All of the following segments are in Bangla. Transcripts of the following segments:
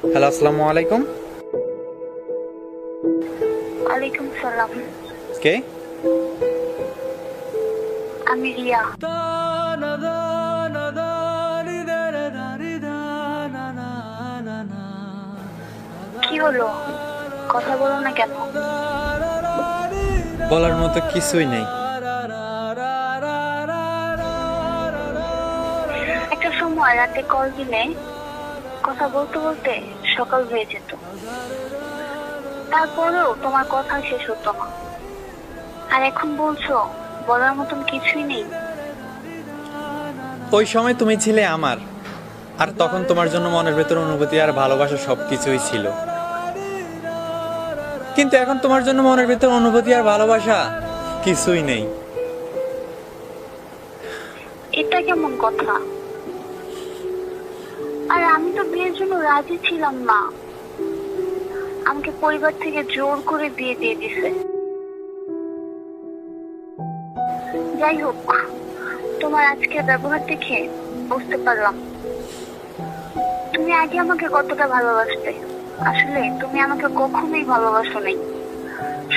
হ্যালো, আসসালামু আলাইকুম। ওয়ালাইকুম সালাম। কে? আমি রিয়া। কি হলো, কথা বলো না কেন? বলার মতো কিছুই নেই। একটা সময় রাতে কল দিলে কথা বলতে বলতে সকাল হয়ে যেত, তারপরেও তোমার কথা শেষ হতো না। আর এখন বলছো বলার মতন কিছুই নেই। ওই সময় তুমি ছিলে আমার, আর তখন তোমার জন্য মনের ভেতর অনুভূতি আর ভালোবাসা সবকিছুই ছিল। কিন্তু এখন তোমার জন্য মনের ভেতর অনুভূতি আর ভালোবাসা কিছুই নেই। এটা কেমন কথা? আর আমি তো বিয়ের জন্য রাজি ছিলাম না, আমাকে পরিবার থেকে জোর করে বিয়ে দিয়ে দিছে। যাই হোক, তোমার আজকের ব্যবহার দেখে বুঝতে পারলাম তুমি আগে আমাকে কতটা ভালোবাসতে। আসলে তুমি আমাকে কখনোই ভালোবাসো নাই,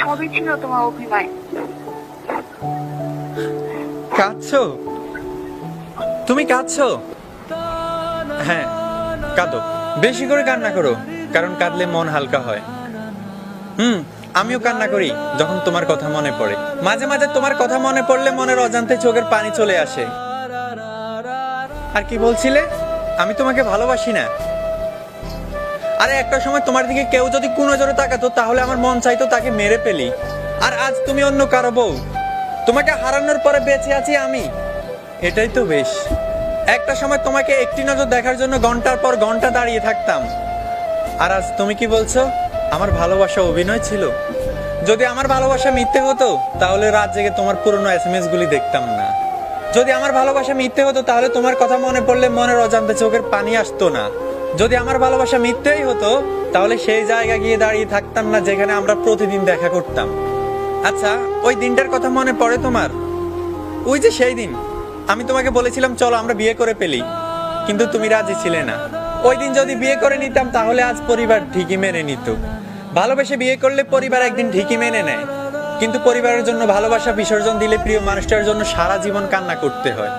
সবই ছিল তোমার অভিনয়। কাঁদছো? তুমি কাঁদছো? হ্যাঁ, কাঁদো, বেশি করে কান্না করো, কারণ কাঁদলে মন হালকা হয়। আমিও কান্না করি যখন তোমার কথা মনে পড়ে। মাঝে মাঝে তোমার কথা মনে পড়লে মনের অজান্তে চোখের পানি চলে আসে। আর কি বলছিলে? আমি তোমাকে ভালোবাসি না? আরে একটা সময় তোমার দিকে কেউ যদি কোনো জোরে তাকাতো তাহলে আমার মন চাইতো তাকে মেরে ফেলি। আর আজ তুমি অন্য কারো বউ, তোমাকে হারানোর পরে বেঁচে আছি আমি, এটাই তো বেশ। একটা সময় তোমাকে একটি নজর দেখার জন্য ঘন্টার পর ঘন্টা দাঁড়িয়ে থাকতাম, আর আজ তুমি কি বলছো আমার ভালোবাসা অভিনয় ছিল? যদি আমার ভালোবাসা মিথ্যে হতো তাহলে রাত জেগে তোমার পুরনো এসএমএস গুলি দেখতাম না। যদি আমার ভালোবাসা মিথ্যে হতো তাহলে তোমার কথা মনে পড়লে মনের অজান্তে চোখের পানি আসতো না। যদি আমার ভালোবাসা মিথ্যেই হতো তাহলে সেই জায়গায় গিয়ে দাঁড়িয়ে থাকতাম না যেখানে আমরা প্রতিদিন দেখা করতাম। আচ্ছা, ওই দিনটার কথা মনে পড়ে তোমার? ওই যে সেই দিন আমি তোমাকে বলেছিলাম চলো আমরা বিয়ে করে ফেলি, কিন্তু তুমি রাজি ছিলে না। ওই দিন যদি বিয়ে করে নিতাম তাহলে আজ পরিবার ঠিকই মেনে নিত। ভালোবেসে বিয়ে করলে পরিবার একদিন ঠিকই মেনে নেয়, কিন্তু পরিবারের জন্য ভালোবাসা বিসর্জন দিলে প্রিয় মানুষটার জন্য সারা জীবন কান্না করতে হয়।